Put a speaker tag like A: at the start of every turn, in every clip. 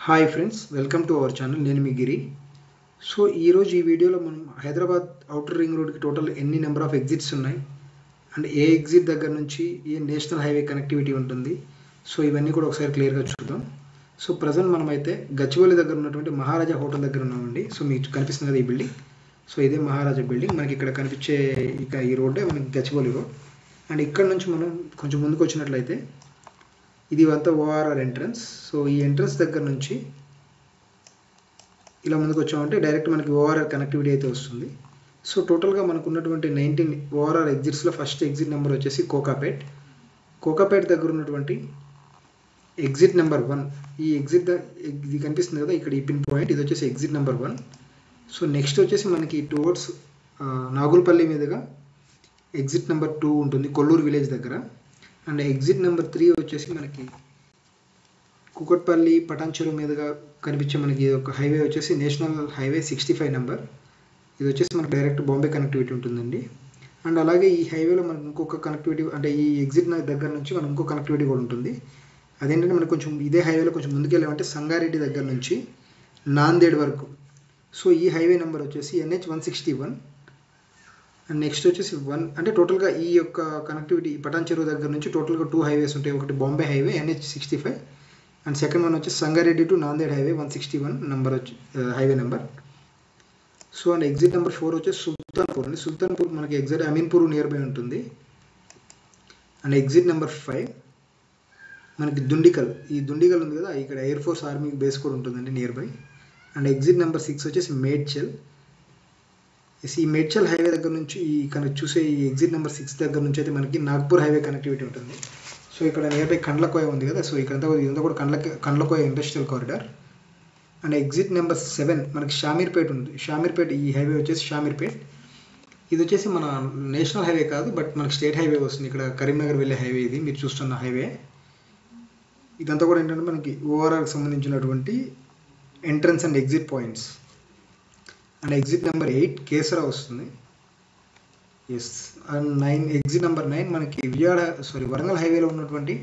A: Hi friends, welcome to our channel. నేను మీ గిరి. So ఈరోజు ఈ వీడియోలో మనం హైదరాబాద్ అవుటర్ రింగ్ రోడ్కి టోటల్ ఎన్ని నెంబర్ ఆఫ్ ఎగ్జిట్స్ ఉన్నాయి అండ్ ఏ ఎగ్జిట్ దగ్గర నుంచి ఏ నేషనల్ హైవే కనెక్టివిటీ ఉంటుంది, సో ఇవన్నీ కూడా ఒకసారి క్లియర్గా చూద్దాం. సో ప్రజెంట్ మనమైతే గచ్చిబౌలి దగ్గర ఉన్నటువంటి మహారాజా హోటల్ దగ్గర ఉన్నామండి. సో మీకు కనిపిస్తుంది కదా ఈ బిల్డింగ్. సో ఇదే మహారాజా బిల్డింగ్. మనకి ఇక్కడ కనిపించే ఈ రోడ్డే మనకి గచ్చిబౌలి రోడ్. అండ్ ఇక్కడ నుంచి మనం కొంచెం ముందుకు వచ్చినట్లయితే ఇది అంతా ఓఆర్ఆర్ ఎంట్రన్స్. సో ఈ ఎంట్రన్స్ దగ్గర నుంచి ఇలా ముందుకు వచ్చామంటే డైరెక్ట్ మనకి ఓఆర్ఆర్ కనెక్టివిటీ అయితే వస్తుంది. సో టోటల్గా మనకు ఉన్నటువంటి 19 ఓఆర్ఆర్ ఎగ్జిట్స్లో ఫస్ట్ ఎగ్జిట్ నెంబర్ వచ్చేసి కోకాపేట్ దగ్గర ఉన్నటువంటి ఎగ్జిట్ నెంబర్ 1. ఈ ఎగ్జిట్ ఇది కనిపిస్తుంది కదా ఇక్కడ ఈ పిన్ పాయింట్, ఇది వచ్చేసి ఎగ్జిట్ నెంబర్ 1. సో నెక్స్ట్ వచ్చేసి మనకి టువర్డ్స్ నాగుల్పల్లి మీదుగా ఎగ్జిట్ నెంబర్ 2 ఉంటుంది కొల్లూరు విలేజ్ దగ్గర. అండ్ ఎగ్జిట్ నెంబర్ 3 వచ్చేసి మనకి కుకట్పల్లి పటాన్చెరు మీదుగా కనిపించే మనకి ఒక హైవే వచ్చేసి నేషనల్ హైవే 65 నెంబర్. ఇది వచ్చేసి మనకి డైరెక్ట్ బాంబే కనెక్టివిటీ ఉంటుందండి. అండ్ అలాగే ఈ హైవేలో మనకు ఇంకొక కనెక్టివిటీ అంటే ఈ ఎగ్జిట్ దగ్గర నుంచి మనకు ఇంకో కనెక్టివిటీ కూడా ఉంటుంది. అదేంటంటే మనకు కొంచెం ఇదే హైవేలో కొంచెం ముందుకెళ్ళామంటే సంగారెడ్డి దగ్గర నుంచి నాందేడ్ వరకు. సో ఈ హైవే నెంబర్ వచ్చేసి NH 161. అండ్ నెక్స్ట్ వచ్చేసి 1 అంటే టోటల్గా ఈ యొక్క కనెక్టివిటీ పటాన్చెరు దగ్గర నుంచి టోటల్గా 2 హైవేస్ ఉంటాయి. ఒకటి Bombay highway NH 65 and second one వచ్చి Sangareddy to Nanded highway 161 number వచ్చి highway number. So and exit number 4 వచ్చేసి సుల్తాన్పూర్ అండి. సుల్తాన్పూర్ మనకి ఎగ్జిట్ అమీన్పూర్ నియర్ బై ఉంటుంది. అండ్ ఎగ్జిట్ నెంబర్ 5 మనకి దుండికల్. ఈ దుండికల్ ఉంది కదా, ఇక్కడ ఎయిర్ ఫోర్స్ ఆర్మీ బేస్ కూడా ఉంటుందండి near by. And exit number 6 వచ్చేసి మేడ్చల్. ఈ మేడ్చల్ హైవే దగ్గర నుంచి ఈ చూసే ఈ ఎగ్జిట్ నెంబర్ 6 దగ్గర నుంచి అయితే మనకి నాగ్పూర్ హైవే కనెక్టివిటీ ఉంటుంది. సో ఇక్కడ నియర్ బై కండ్లకోయ ఉంది కదా, సో ఇదంతా కూడా Kandlakoya industrial corridor. And exit number 7 మనకి షామీర్పేట్ ఉంది. షామీర్పేట్ ఈ హైవే వచ్చేసి షామీర్పేట్. ఇది వచ్చేసి మన నేషనల్ హైవే కాదు, బట్ మనకి స్టేట్ హైవే వస్తుంది. ఇక్కడ కరీంనగర్ వెళ్ళే హైవే ఇది మీరు చూస్తున్న హైవే. ఇదంతా కూడా ఏంటంటే మనకి ఓఆర్ఆర్కి సంబంధించినటువంటి entrance and exit points. And exit number 8 Keesara వస్తుంది. ఎస్. అండ్ 9 ఎగ్జిట్ నెంబర్ 9 మనకి వరంగల్ హైవేలో ఉన్నటువంటి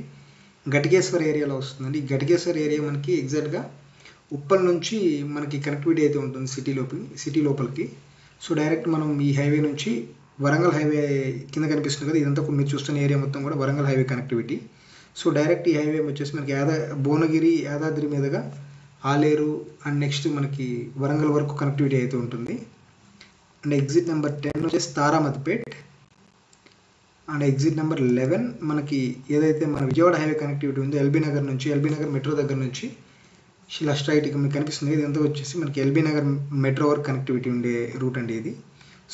A: ఘటికేశ్వర్ ఏరియాలో వస్తుందండి. ఈ ఘటికేశ్వర్ ఏరియా మనకి ఎగ్జాక్ట్గా ఉప్పల్ నుంచి మనకి కనెక్టివిటీ అయితే ఉంటుంది సిటీ లోపలికి. సో డైరెక్ట్ మనం ఈ హైవే నుంచి వరంగల్ హైవే కింద కనిపిస్తుంది కదా, ఇదంతా మీరు చూస్తున్న ఏరియా మొత్తం కూడా Warangal highway connectivity. So direct ఈ హైవే వచ్చేసి మనకి భువనగిరి యాదాద్రి మీదుగా ఆలేరు అండ్ నెక్స్ట్ మనకి వరంగల్ వరకు కనెక్టివిటీ అయితే ఉంటుంది. అండ్ ఎగ్జిట్ నెంబర్ 10 వచ్చేసి తారామతిపేట్. అండ్ ఎగ్జిట్ నెంబర్ 11 మనకి ఏదైతే మన విజయవాడ హైవే కనెక్టివిటీ ఉందో ఎల్బీ నగర్ మెట్రో దగ్గర నుంచి ఇలా స్ట్రైట్ మీకు కనిపిస్తుంది. ఇది ఎంత వచ్చేసి మనకి ఎల్బీ నగర్ మెట్రో వరకు కనెక్టివిటీ ఉండే రూట్ అండి ఇది.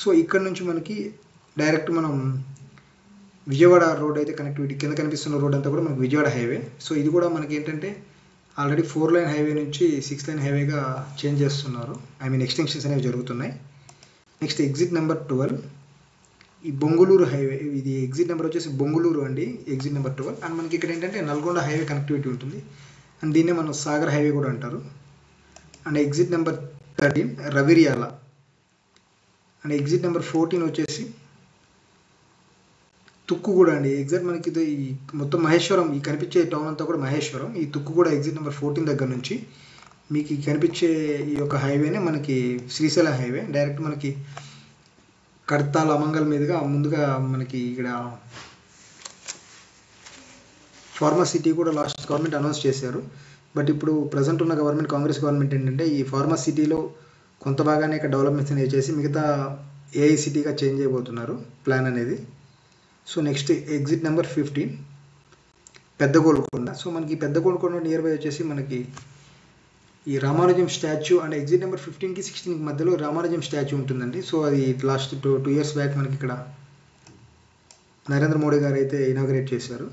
A: సో ఇక్కడ నుంచి మనకి డైరెక్ట్ మనం విజయవాడ రోడ్ అయితే కనెక్టివిటీ కింద కనిపిస్తున్న రోడ్ అంతా కూడా మనకి విజయవాడ హైవే. సో ఇది కూడా మనకి ఏంటంటే ఆల్రెడీ 4 లైన్ హైవే నుంచి 6 లైన్ హైవేగా చేంజ్ చేస్తున్నారు. ఎక్స్టెన్షన్స్ అనేవి జరుగుతున్నాయి. నెక్స్ట్ ఎగ్జిట్ నెంబర్ 12 ఈ బొంగుళూరు హైవే. ఇది ఎగ్జిట్ నెంబర్ వచ్చేసి బొంగుళూరు అండి, ఎగ్జిట్ నెంబర్ 12. అండ్ మనకి ఇక్కడ ఏంటంటే నల్గొండ హైవే కనెక్టివిటీ ఉంటుంది. అండ్ దీన్నే మనం సాగర్ హైవే కూడా అంటారు. And exit number 13 Raviryala. And exit number 14 వచ్చేసి తుక్కుగూడ అండి. ఎగ్జాక్ట్ మనకి ఇది ఈ మొత్తం మహేశ్వరం, ఈ కనిపించే టౌన్ అంతా కూడా మహేశ్వరం. ఈ తుక్కుగూడ ఎగ్జిట్ నెంబర్ 14 దగ్గర నుంచి మీకు కనిపించే ఈ యొక్క హైవేనే మనకి శ్రీశైలం హైవే. డైరెక్ట్ మనకి కడతాల్ అమంగల్ మీదుగా ముందుగా మనకి ఇక్కడ ఫార్మసిటీ కూడా లాస్ట్ గవర్నమెంట్ అనౌన్స్ చేశారు. బట్ ఇప్పుడు ప్రజెంట్ ఉన్న కాంగ్రెస్ గవర్నమెంట్ ఏంటంటే ఈ ఫార్మసిటీలో కొంత భాగాన్ని ఇక్కడ డెవలప్మెంట్స్ అనేవి చేసి మిగతా ఏఐ సిటీగా చేంజ్ చేయబోతున్నారు ప్లాన్ అనేది. సో నెక్స్ట్ ఎగ్జిట్ నెంబర్ 15 పెద్ద గోల్కొండ. సో మనకి పెద్ద గోల్కొండ నియర్ బై వచ్చేసి మనకి ఈ Ramanujam statue. And exit number 15కి 16కి మధ్యలో రామానుజం స్టాచ్యూ ఉంటుందండి. సో అది లాస్ట్ 2 ఇయర్స్ బ్యాక్ మనకి ఇక్కడ నరేంద్ర మోడీ గారు అయితే ఇనాగరేట్ చేశారు.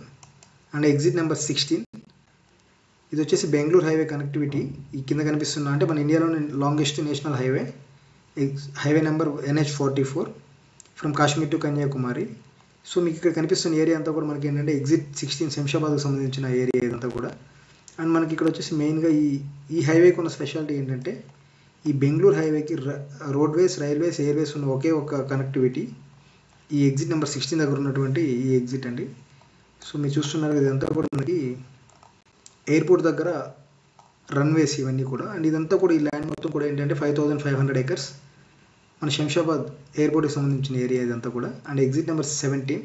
A: అండ్ ఎగ్జిట్ నెంబర్ 16 ఇది వచ్చేసి బెంగళూరు హైవే కనెక్టివిటీ. ఈ కింద కనిపిస్తున్న అంటే మన ఇండియాలోని longest national highway number NH 44 from Kashmir to Kanyakumari. So మీకు ఇక్కడ కనిపిస్తున్న ఏరియా అంతా కూడా మనకి ఏంటంటే ఎగ్జిట్ 16 శంషాబాద్కు సంబంధించిన ఏరియా ఇదంతా కూడా. అండ్ మనకి ఇక్కడ వచ్చేసి మెయిన్గా ఈ హైవేకి ఉన్న స్పెషాలిటీ ఏంటంటే ఈ బెంగళూరు హైవేకి రోడ్వేస్, రైల్వేస్, ఎయిర్వేస్ ఉన్న ఒకే ఒక కనెక్టివిటీ ఈ ఎగ్జిట్ నెంబర్ 16 దగ్గర ఉన్నటువంటి ఈ ఎగ్జిట్ అండి. సో మీరు చూస్తున్నారు ఇదంతా కూడా మనకి ఎయిర్పోర్ట్ దగ్గర రన్వేస్ ఇవన్నీ కూడా. అండ్ ఇదంతా కూడా ఈ ల్యాండ్ మొత్తం కూడా ఏంటంటే 5500 acres మన శంషాబాద్ ఎయిర్పోర్ట్కి సంబంధించిన ఏరియా ఇదంతా కూడా. And exit number 17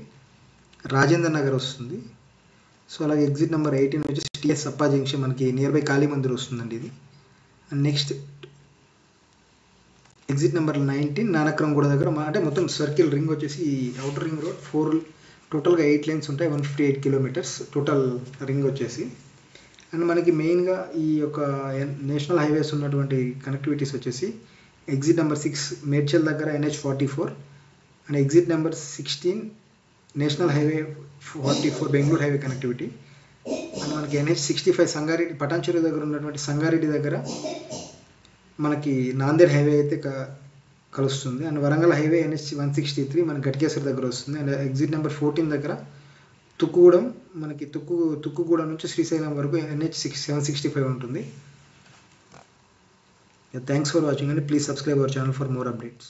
A: Rajendra Nagar వస్తుంది. సో అలాగే ఎగ్జిట్ నెంబర్ 18 వచ్చేసి టిఎస్ సప్పా జంక్షన్ మనకి నియర్ బై కాళీ మందిర్ వస్తుందండి ఇది. అండ్ నెక్స్ట్ ఎగ్జిట్ నెంబర్ 19 నానక్రంగూడ దగ్గర అంటే మొత్తం సర్కిల్ రింగ్ వచ్చేసి ఈ అవుటర్ రింగ్ రోడ్ టోటల్గా 8 lanes ఉంటాయి, 158 kilometers టోటల్ రింగ్ వచ్చేసి. అండ్ మనకి మెయిన్గా ఈ యొక్క నేషనల్ హైవేస్ ఉన్నటువంటి కనెక్టివిటీస్ వచ్చేసి ఎగ్జిట్ నెంబర్ 6 మేడ్చల్ దగ్గర NH44 and exit number 16 national highway 44 Bengaluru highway connectivity. And మనకి NH65 సంగారెడ్డి పటాన్చెరు దగ్గర ఉన్నటువంటి సంగారెడ్డి దగ్గర మనకి నాందేడ్ హైవే అయితే కలుస్తుంది. అండ్ వరంగల్ హైవే NH163 మనకి గట్కేసర్ దగ్గర వస్తుంది. అండ్ ఎగ్జిట్ నెంబర్ 14 దగ్గర తుక్కుగూడెం మనకి తుక్కుగూడెం నుంచి శ్రీశైలం వరకు NH765 ఉంటుంది. Thanks for watching and please subscribe our channel for more updates.